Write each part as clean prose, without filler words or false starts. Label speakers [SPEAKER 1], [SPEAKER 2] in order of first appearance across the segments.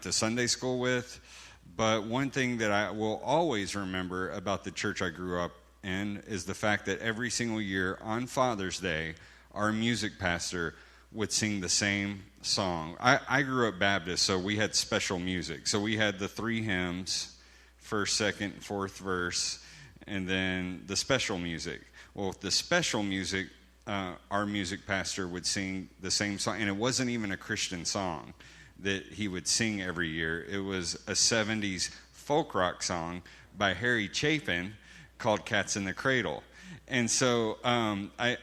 [SPEAKER 1] to Sunday school with. But one thing that I will always remember about the church I grew up in is the fact that every single year on Father's Day, our music pastor would sing the same song. I grew up Baptist, so we had special music. So we had the 3 hymns, first, second, fourth verse, and then the special music. Well, with the special music, our music pastor would sing the same song, and it wasn't even a Christian song that he would sing every year. It was a 70s folk rock song by Harry Chapin called Cats in the Cradle. And so I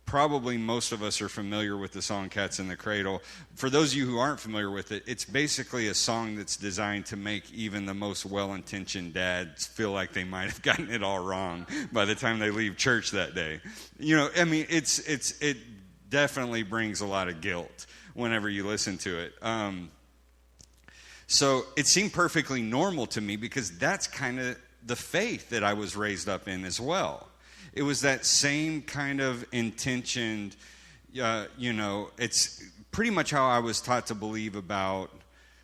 [SPEAKER 1] probably most of us are familiar with the song Cats in the Cradle. For those of you who aren't familiar with it, it's basically a song that's designed to make even the most well-intentioned dads feel like they might have gotten it all wrong by the time they leave church that day. You know, I mean, it definitely brings a lot of guilt whenever you listen to it. So it seemed perfectly normal to me because that's kind of the faith that I was raised up in as well. It was that same kind of intentioned, it's pretty much how I was taught to believe about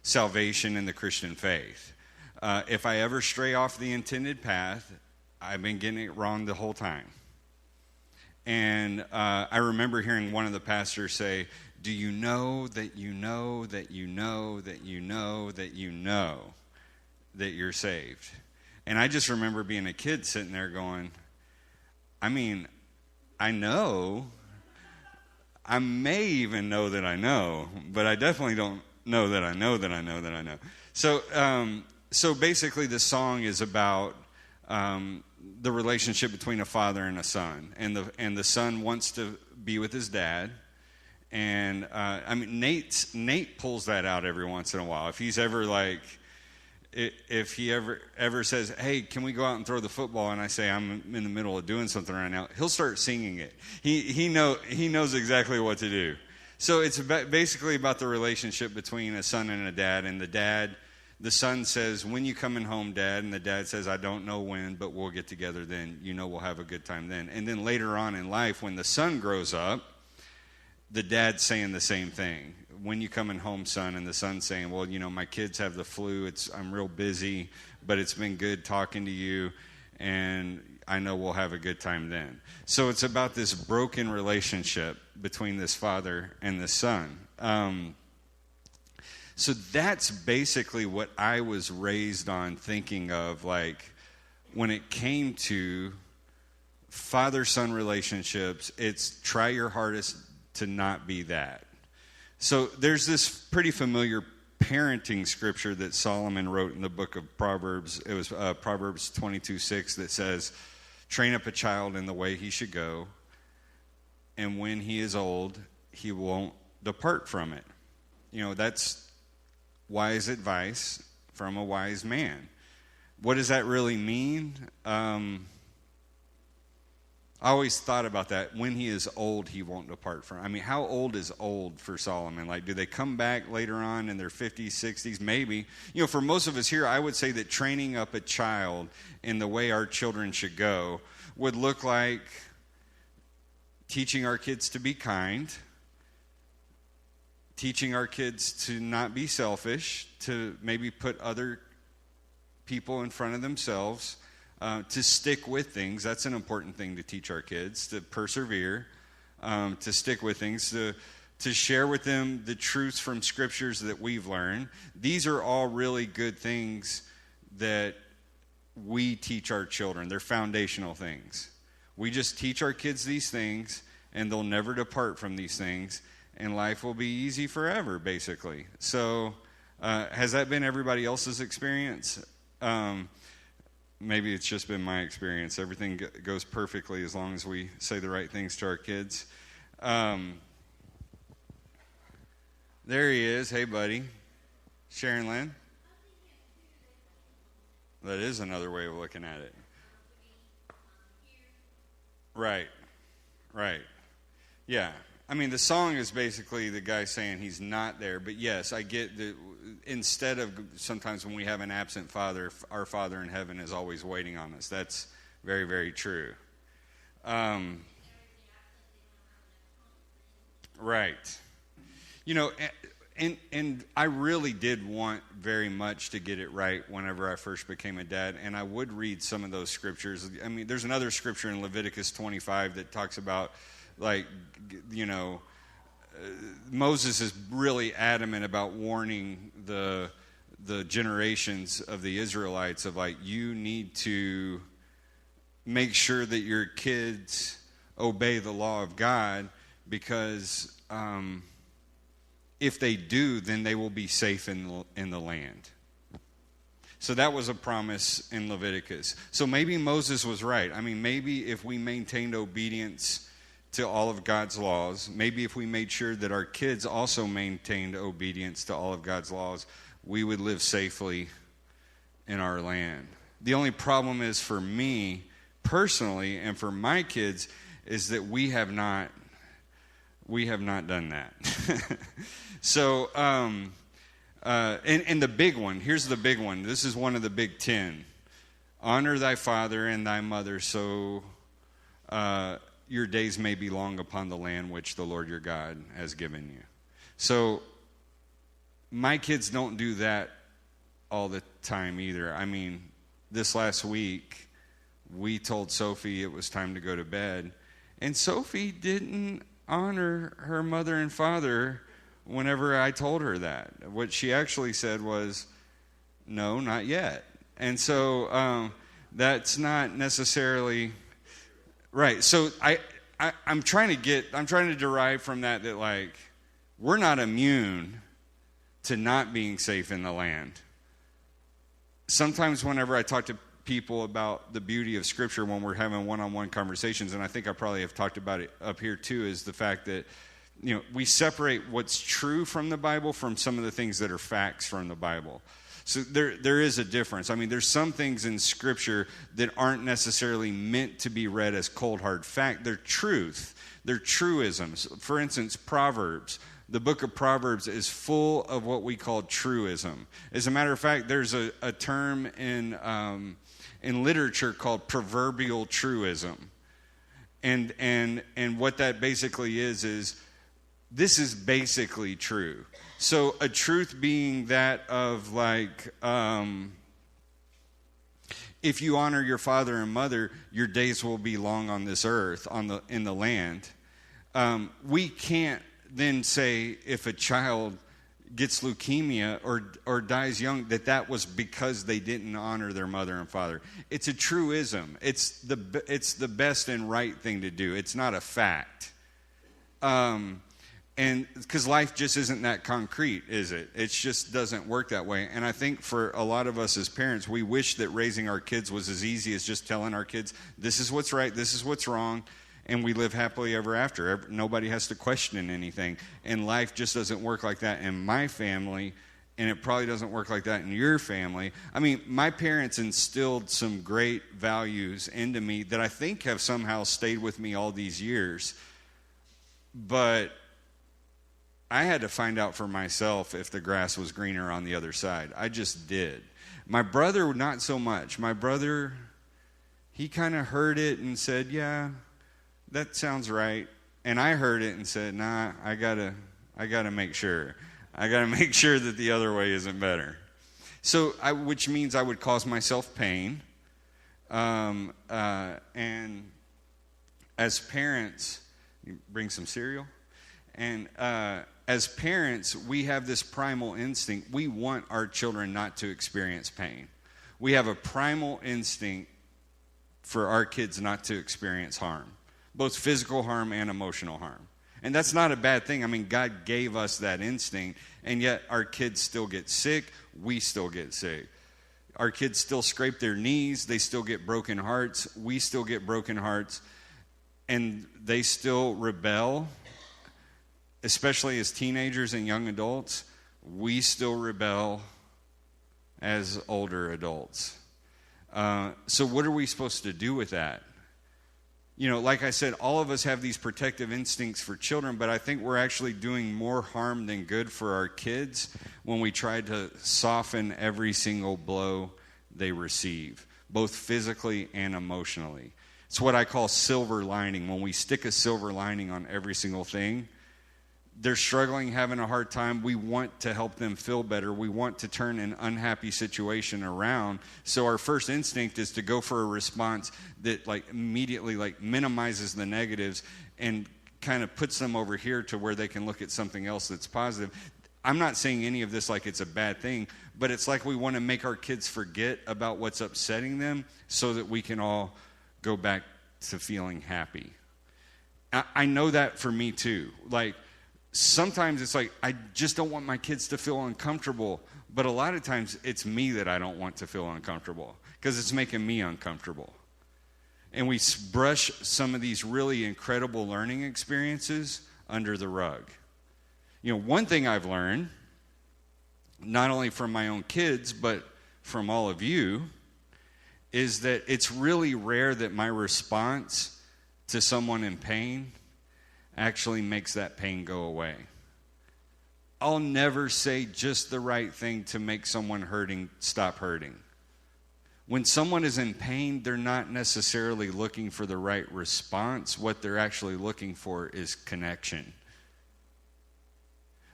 [SPEAKER 1] salvation in the Christian faith. If I ever stray off the intended path, I've been getting it wrong the whole time. And I remember hearing one of the pastors say, do you know that you know that you know that you know that you know that you're saved? And I just remember being a kid sitting there going, I mean, I know. I may even know that I know, but I definitely don't know that I know that I know that I know. So basically the song is about the relationship between a father and a son. And the son wants to be with his dad. And I mean, Nate pulls that out every once in a while. If he's ever like, if he ever says, "Hey, can we go out and throw the football?" and I say, "I'm in the middle of doing something right now," he'll start singing it. He knows exactly what to do. So it's basically about the relationship between a son and a dad. And the son says, "When you coming home, Dad?" And the dad says, "I don't know when, but we'll get together then. You know, we'll have a good time then." And then later on in life, when the son grows up, the dad's saying the same thing. "When you coming home, son?" And the son's saying, "Well, you know, my kids have the flu. I'm real busy, but it's been good talking to you, and I know we'll have a good time then." So it's about this broken relationship between this father and this son. So that's basically what I was raised on thinking of, like, when it came to father-son relationships, it's try your hardest to not be that. So there's this pretty familiar parenting scripture that Solomon wrote in the book of Proverbs. It was Proverbs 22:6 that says, "Train up a child in the way he should go, and when he is old, he won't depart from it." You know, that's wise advice from a wise man. What does that really mean? I always thought about that. When he is old, he won't depart from. I mean, how old is old for Solomon? Like, do they come back later on in their 50s, 60s? Maybe. You know, for most of us here, I would say that training up a child in the way our children should go would look like teaching our kids to be kind, teaching our kids to not be selfish, to maybe put other people in front of themselves, to stick with things. That's an important thing to teach our kids, to persevere, to stick with things, to share with them the truths from scriptures that we've learned. These are all really good things that we teach our children. They're foundational things. We just teach our kids these things, and they'll never depart from these things, and life will be easy forever, basically. So has that been everybody else's experience? Maybe it's just been my experience. Everything goes perfectly as long as we say the right things to our kids. There he is. Hey, buddy. Sharon Lynn? That is another way of looking at it. Right. Yeah. I mean, the song is basically the guy saying he's not there. But yes, I get that instead of sometimes when we have an absent father, our Father in heaven is always waiting on us. That's very, very true. Right. You know, and I really did want very much to get it right whenever I first became a dad, and I would read some of those scriptures. I mean, there's another scripture in Leviticus 25 that talks about, like, Moses is really adamant about warning the generations of the Israelites of, like, you need to make sure that your kids obey the law of God, because if they do, then they will be safe in the land. So that was a promise in Leviticus. So maybe Moses was right. I mean, maybe if we maintained obedience to all of God's laws, maybe if we made sure that our kids also maintained obedience to all of God's laws, we would live safely in our land. The only problem is, for me personally and for my kids, is that we have not done that. So, and the big one, here's the big one. This is one of the big 10. Honor thy father and thy mother, so your days may be long upon the land which the Lord your God has given you. So, my kids don't do that all the time either. I mean, this last week, we told Sophie it was time to go to bed, and Sophie didn't honor her mother and father whenever I told her that. What she actually said was, no, not yet. And so that's not necessarily right. So I'm trying to derive from that like, we're not immune to not being safe in the land. Sometimes whenever I talk to people about the beauty of Scripture when we're having one-on-one conversations, and I think I probably have talked about it up here too, is the fact that, we separate what's true from the Bible from some of the things that are facts from the Bible. So there is a difference. I mean, there's some things in Scripture that aren't necessarily meant to be read as cold, hard fact. They're truth. They're truisms. For instance, Proverbs. The book of Proverbs is full of what we call truism. As a matter of fact, there's a term in literature called proverbial truism. And what that basically is this is basically true. So a truth being that of, like, if you honor your father and mother, your days will be long on this earth, in the land. We can't then say if a child gets leukemia or dies young that was because they didn't honor their mother and father. It's a truism. It's the best and right thing to do. It's not a fact. And because life just isn't that concrete, is it? It just doesn't work that way. And I think for a lot of us as parents, we wish that raising our kids was as easy as just telling our kids, this is what's right, this is what's wrong, and we live happily ever after. Nobody has to question anything. And life just doesn't work like that in my family, and it probably doesn't work like that in your family. I mean, my parents instilled some great values into me that I think have somehow stayed with me all these years. But I had to find out for myself if the grass was greener on the other side. I just did. My brother, not so much. My brother, he kind of heard it and said, yeah, that sounds right. And I heard it and said, nah, I gotta make sure. I gotta make sure that the other way isn't better. So, which means I would cause myself pain. And as parents, you bring some cereal. And as parents, we have this primal instinct. We want our children not to experience pain. We have a primal instinct for our kids not to experience harm, both physical harm and emotional harm. And that's not a bad thing. I mean, God gave us that instinct, and yet our kids still get sick. We still get sick. Our kids still scrape their knees. They still get broken hearts. We still get broken hearts. And they still rebel. Especially as teenagers and young adults, we still rebel as older adults. So what are we supposed to do with that? Like I said, all of us have these protective instincts for children, but I think we're actually doing more harm than good for our kids when we try to soften every single blow they receive, both physically and emotionally. It's what I call silver lining. When we stick a silver lining on every single thing, they're struggling, having a hard time. We want to help them feel better. We want to turn an unhappy situation around. So our first instinct is to go for a response that like immediately like minimizes the negatives and kind of puts them over here to where they can look at something else that's positive. I'm not saying any of this like it's a bad thing, but it's like we want to make our kids forget about what's upsetting them so that we can all go back to feeling happy. I know that for me too. Like, sometimes it's like, I just don't want my kids to feel uncomfortable. But a lot of times it's me that I don't want to feel uncomfortable because it's making me uncomfortable. And we brush some of these really incredible learning experiences under the rug. You know, one thing I've learned, not only from my own kids, but from all of you, is that it's really rare that my response to someone in pain actually makes that pain go away. I'll never say just the right thing to make someone hurting stop hurting. When someone is in pain, they're not necessarily looking for the right response. What they're actually looking for is connection.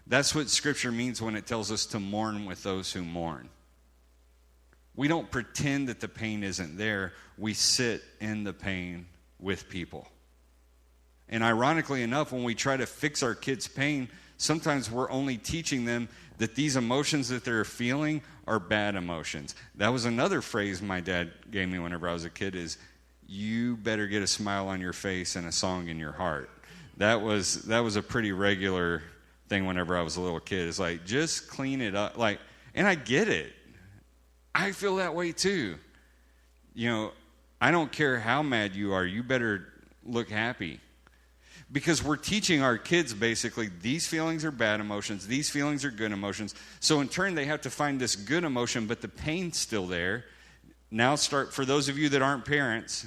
[SPEAKER 1] That's what Scripture means when it tells us to mourn with those who mourn. We don't pretend that the pain isn't there. We sit in the pain with people. And ironically enough, when we try to fix our kids' pain, sometimes we're only teaching them that these emotions that they're feeling are bad emotions. That was another phrase my dad gave me whenever I was a kid is, you better get a smile on your face and a song in your heart. That was a pretty regular thing whenever I was a little kid. It's like, just clean it up. Like, and I get it. I feel that way too. You know, I don't care how mad you are, you better look happy. Because we're teaching our kids basically these feelings are bad emotions, these feelings are good emotions. So in turn, they have to find this good emotion, but the pain's still there. Now for those of you that aren't parents,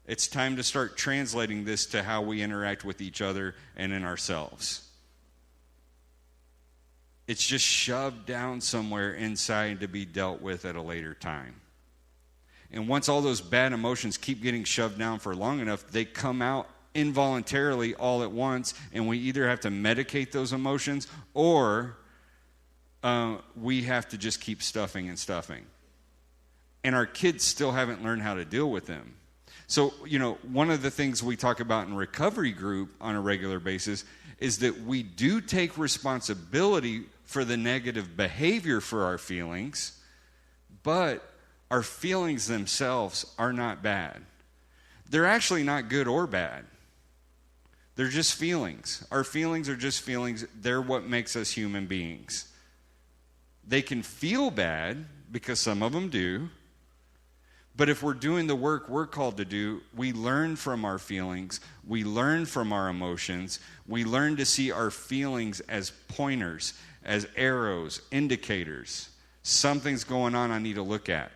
[SPEAKER 1] it's time to start translating this to how we interact with each other and in ourselves. It's just shoved down somewhere inside to be dealt with at a later time. And once all those bad emotions keep getting shoved down for long enough, they come out involuntarily all at once, and we either have to medicate those emotions or we have to just keep stuffing and stuffing. And our kids still haven't learned how to deal with them. So, you know, one of the things we talk about in recovery group on a regular basis is that we do take responsibility for the negative behavior for our feelings, but our feelings themselves are not bad. They're actually not good or bad. They're just feelings. Our feelings are just feelings. They're what makes us human beings. They can feel bad because some of them do. But if we're doing the work we're called to do, we learn from our feelings. We learn from our emotions. We learn to see our feelings as pointers, as arrows, indicators. Something's going on I need to look at.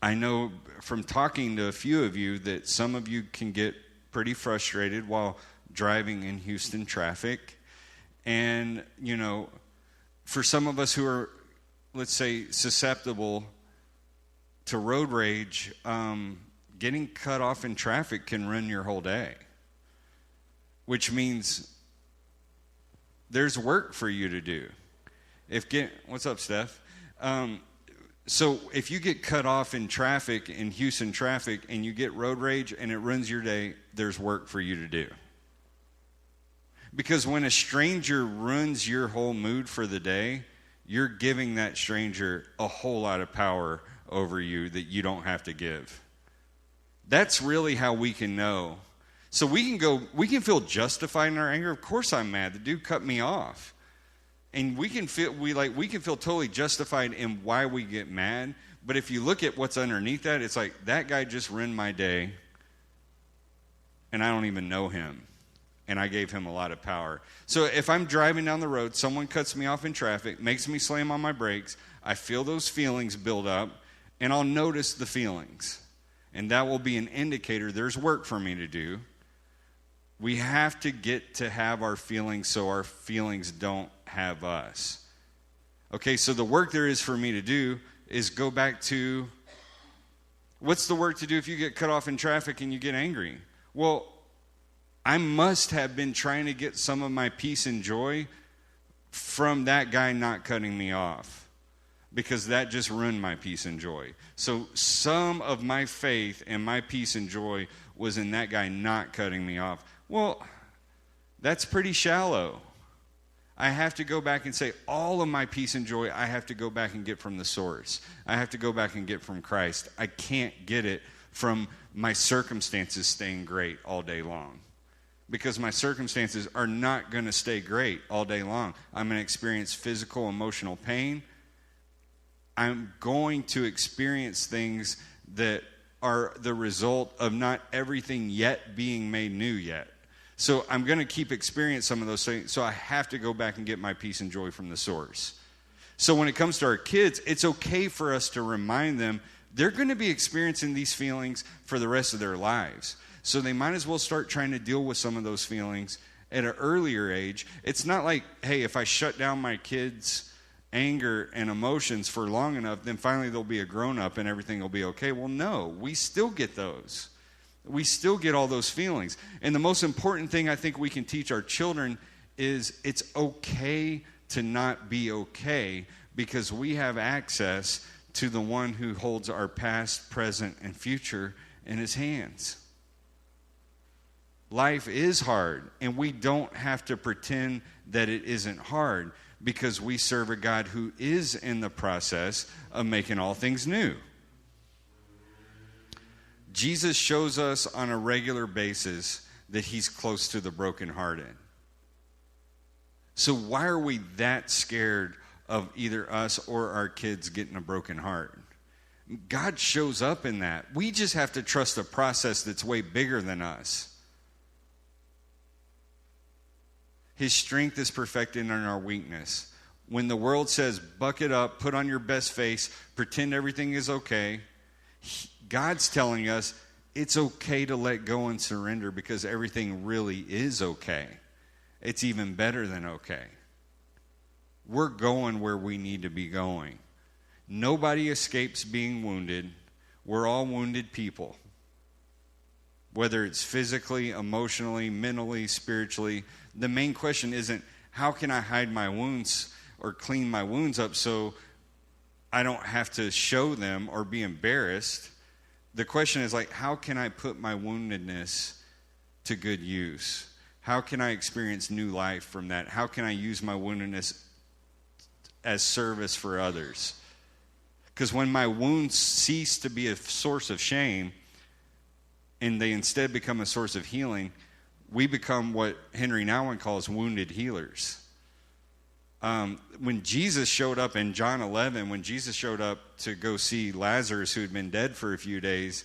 [SPEAKER 1] I know from talking to a few of you that some of you can get pretty frustrated while driving in Houston traffic. And, you know, for some of us who are, let's say, susceptible to road rage, getting cut off in traffic can ruin your whole day. Which means there's work for you to do. What's up, Steph? So if you get cut off in traffic, in Houston traffic, and you get road rage and it ruins your day, there's work for you to do. Because when a stranger ruins your whole mood for the day, you're giving that stranger a whole lot of power over you that you don't have to give. That's really how we can know. So we can feel justified in our anger. Of course I'm mad. The dude cut me off. And we can feel totally justified in why we get mad. But if you look at what's underneath that, it's like, that guy just ruined my day, and I don't even know him. And I gave him a lot of power. So if I'm driving down the road, someone cuts me off in traffic, makes me slam on my brakes, I feel those feelings build up, and I'll notice the feelings. And that will be an indicator there's work for me to do. We have to get to have our feelings so our feelings don't have us. Okay, so the work there is for me to do is go back to, what's the work to do if you get cut off in traffic and you get angry? Well, I must have been trying to get some of my peace and joy from that guy not cutting me off, because that just ruined my peace and joy. So some of my faith and my peace and joy was in that guy not cutting me off. Well, that's pretty shallow. I have to go back and say all of my peace and joy I have to go back and get from the source. I have to go back and get from Christ. I can't get it from my circumstances staying great all day long, because my circumstances are not going to stay great all day long. I'm going to experience physical, emotional pain. I'm going to experience things that are the result of not everything yet being made new yet. So I'm going to keep experiencing some of those things. So I have to go back and get my peace and joy from the source. So when it comes to our kids, it's okay for us to remind them they're going to be experiencing these feelings for the rest of their lives. So they might as well start trying to deal with some of those feelings at an earlier age. It's not like, hey, if I shut down my kids' anger and emotions for long enough, then finally they'll be a grown-up and everything will be okay. Well, no, we still get those. We still get all those feelings. And the most important thing I think we can teach our children is it's okay to not be okay, because we have access to the one who holds our past, present, and future in his hands. Life is hard, and we don't have to pretend that it isn't hard, because we serve a God who is in the process of making all things new. Jesus shows us on a regular basis that he's close to the brokenhearted. So why are we that scared of either us or our kids getting a broken heart? God shows up in that. We just have to trust a process that's way bigger than us. His strength is perfected in our weakness. When the world says, buck it up, put on your best face, pretend everything is okay, God's telling us it's okay to let go and surrender, because everything really is okay. It's even better than okay. We're going where we need to be going. Nobody escapes being wounded. We're all wounded people. Whether it's physically, emotionally, mentally, spiritually. The main question isn't, how can I hide my wounds or clean my wounds up so I don't have to show them or be embarrassed? The question is like, how can I put my woundedness to good use? How can I experience new life from that? How can I use my woundedness as service for others? Because when my wounds cease to be a source of shame and they instead become a source of healing, we become what Henry Nouwen calls wounded healers. When Jesus showed up in John 11, when Jesus showed up to go see Lazarus, who had been dead for a few days,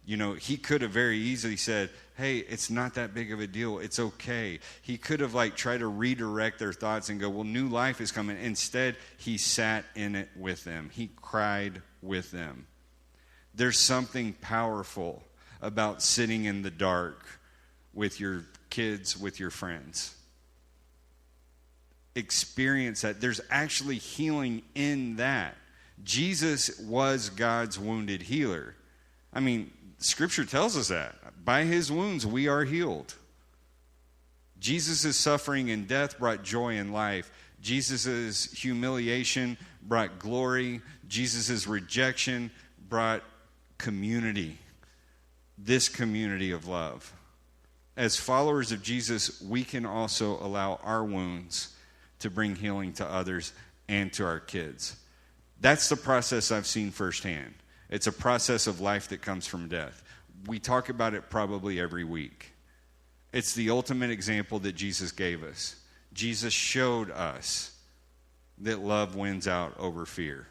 [SPEAKER 1] he could have very easily said, hey, it's not that big of a deal. It's okay. He could have tried to redirect their thoughts and go, well, new life is coming. Instead, he sat in it with them. He cried with them. There's something powerful about sitting in the dark with your kids, with your friends. Experience that. There's actually healing in that. Jesus was God's wounded healer. I mean, Scripture tells us that. By his wounds, we are healed. Jesus' suffering and death brought joy in life. Jesus' humiliation brought glory. Jesus' rejection brought community. This community of love. As followers of Jesus, we can also allow our wounds to bring healing to others and to our kids. That's the process I've seen firsthand. It's a process of life that comes from death. We talk about it probably every week. It's the ultimate example that Jesus gave us. Jesus showed us that love wins out over fear.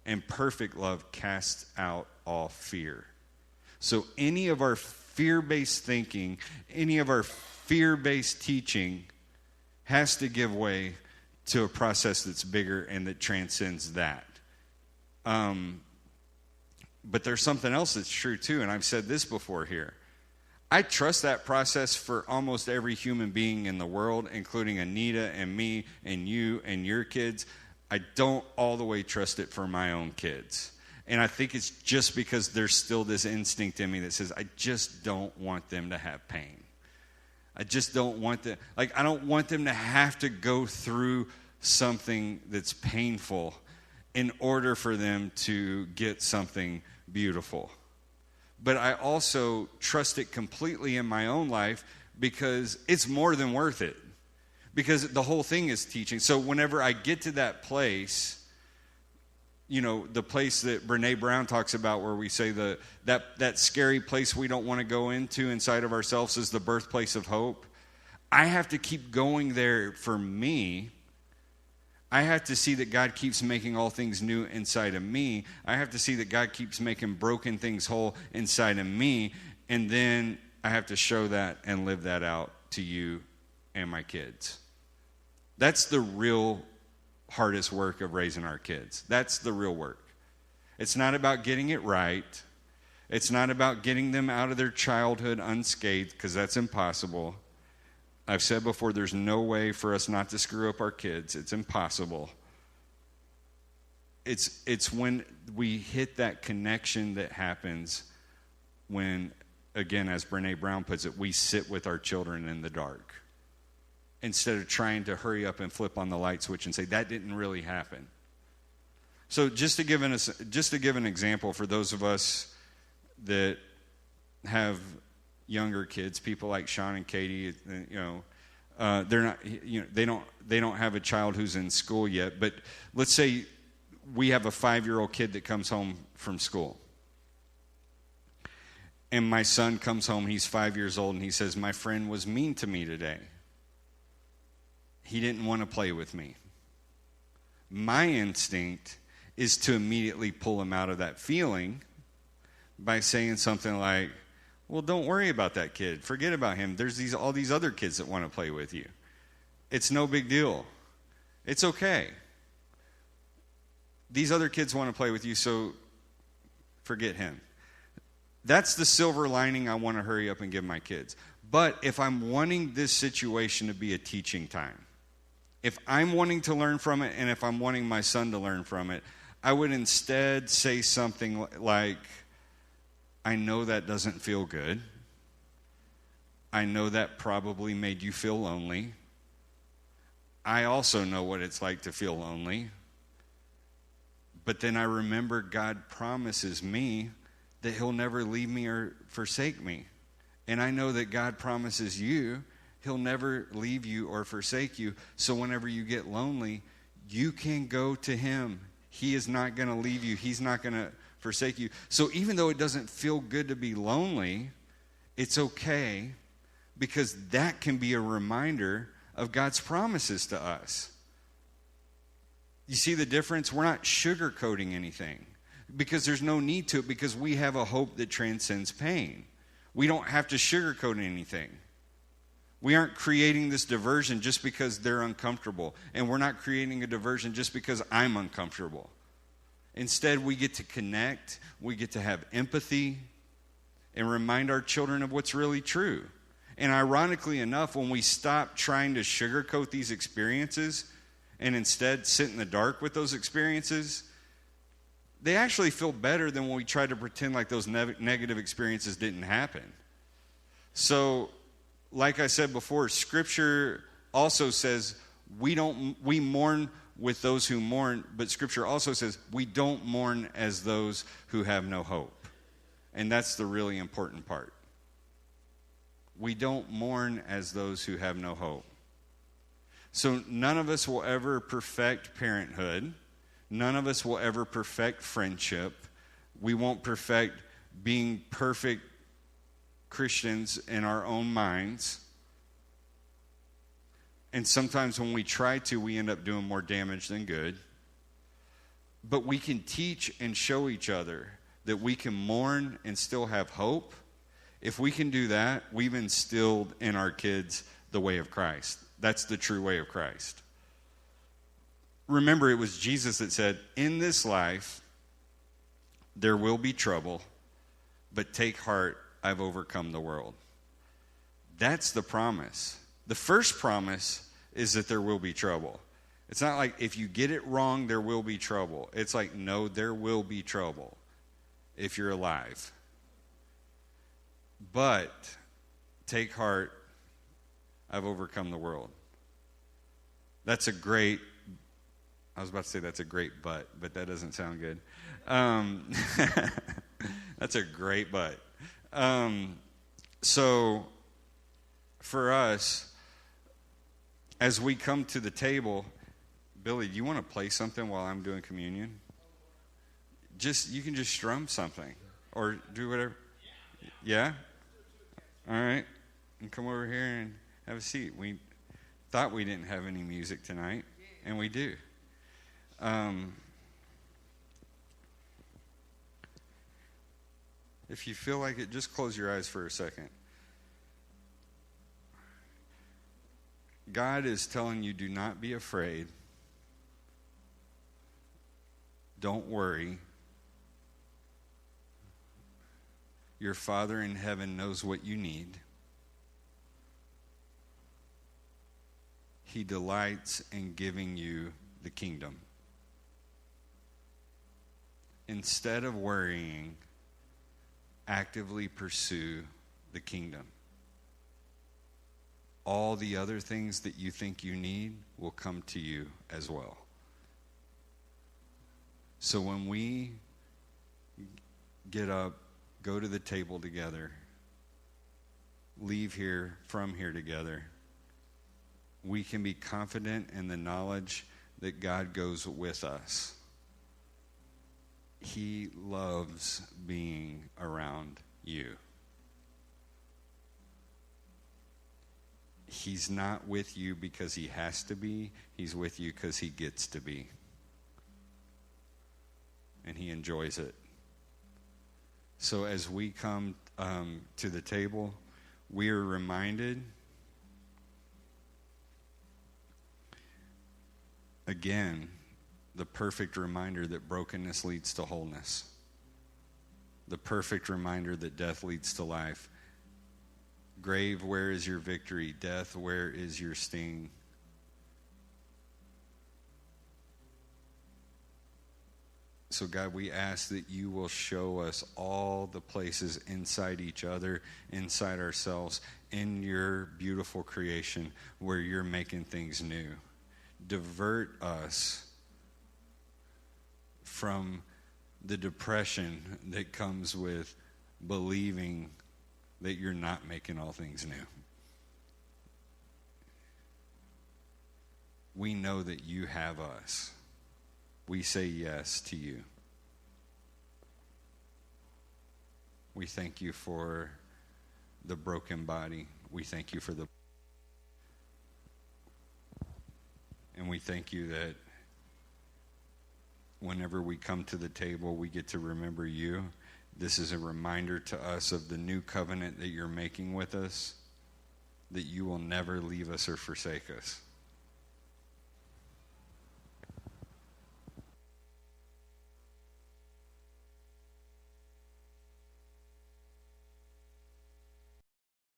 [SPEAKER 1] And perfect love casts out all fear. So any of our fear-based thinking, any of our fear-based teaching has to give way to a process that's bigger and that transcends that. But there's something else that's true too, and I've said this before here. I trust that process for almost every human being in the world, including Anita and me and you and your kids. I don't all the way trust it for my own kids. And I think it's just because there's still this instinct in me that says, I just don't want them to have pain. I just don't want them, like, I don't want them to have to go through something that's painful in order for them to get something beautiful. But I also trust it completely in my own life because it's more than worth it. Because the whole thing is teaching. So whenever I get to that place, the place that Brene Brown talks about where we say that scary place we don't want to go into inside of ourselves is the birthplace of hope. I have to keep going there for me. I have to see that God keeps making all things new inside of me. I have to see that God keeps making broken things whole inside of me. And then I have to show that and live that out to you and my kids. That's the real hardest work of raising our kids. That's the real work. It's not about getting it right. It's not about getting them out of their childhood unscathed, because that's impossible. I've said before, there's no way for us not to screw up our kids. It's impossible. It's when we hit that connection that happens when, again, as Brene Brown puts it, we sit with our children in the dark instead of trying to hurry up and flip on the light switch and say, that didn't really happen. So just to give an example for those of us that have younger kids, people like Sean and Katie, they're not, they don't have a child who's in school yet. But let's say we have a 5-year-old kid that comes home from school, and my son comes home. He's 5 years old, and he says, "My friend was mean to me today. He didn't want to play with me." My instinct is to immediately pull him out of that feeling by saying something like, "Well, don't worry about that kid. Forget about him. There's all these other kids that want to play with you. It's no big deal. It's okay. These other kids want to play with you, so forget him." That's the silver lining I want to hurry up and give my kids. But if I'm wanting this situation to be a teaching time, if I'm wanting to learn from it, and if I'm wanting my son to learn from it, I would instead say something like, "I know that doesn't feel good. I know that probably made you feel lonely. I also know what it's like to feel lonely. But then I remember God promises me that he'll never leave me or forsake me. And I know that God promises you he'll never leave you or forsake you. So whenever you get lonely, you can go to him. He is not going to leave you. He's not going to forsake you. So even though it doesn't feel good to be lonely, it's okay, because that can be a reminder of God's promises to us." You see the difference? We're not sugarcoating anything, because there's no need to it, because we have a hope that transcends pain. We don't have to sugarcoat anything. We aren't creating this diversion just because they're uncomfortable, and we're not creating a diversion just because I'm uncomfortable. Instead, we get to connect, we get to have empathy, and remind our children of what's really true. And ironically enough, when we stop trying to sugarcoat these experiences and instead sit in the dark with those experiences, they actually feel better than when we try to pretend like those negative experiences didn't happen. So, like I said before, Scripture also says we mourn with those who mourn, but Scripture also says we don't mourn as those who have no hope. And that's the really important part. We don't mourn as those who have no hope. So none of us will ever perfect parenthood. None of us will ever perfect friendship. We won't perfect being perfect Christians in our own minds. And sometimes when we try to, we end up doing more damage than good. But we can teach and show each other that we can mourn and still have hope. If we can do that, we've instilled in our kids the way of Christ. That's the true way of Christ. Remember, it was Jesus that said, "In this life, there will be trouble, but take heart, I've overcome the world." That's the promise. The first promise is that there will be trouble. It's not like if you get it wrong, there will be trouble. It's like, no, there will be trouble if you're alive. But take heart, I've overcome the world. That's a great, I was about to say that's a great but that doesn't sound good. That's a great but. So for us, as we come to the table, Billy, do you want to play something while I'm doing communion? You can just strum something or do whatever. Yeah? All right. And come over here and have a seat. We thought we didn't have any music tonight, and we do. If you feel like it, just close your eyes for a second. God is telling you, do not be afraid. Don't worry. Your Father in heaven knows what you need. He delights in giving you the kingdom. Instead of worrying, actively pursue the kingdom. All the other things that you think you need will come to you as well. So when we get up, go to the table together, leave here, from here together, we can be confident in the knowledge that God goes with us. He loves being around you. He's not with you because he has to be. He's with you because he gets to be. And he enjoys it. So as we come to the table, we are reminded again, the perfect reminder that brokenness leads to wholeness. The perfect reminder that death leads to life. Grave, where is your victory? Death, where is your sting? So God, we ask that you will show us all the places inside each other, inside ourselves, in your beautiful creation where you're making things new. Divert us from the depression that comes with believing that you're not making all things new. We know that you have us. We say yes to you. We thank you for the broken body. We thank you for the... And we thank you that whenever we come to the table, we get to remember you. This is a reminder to us of the new covenant that you're making with us, that you will never leave us or forsake us.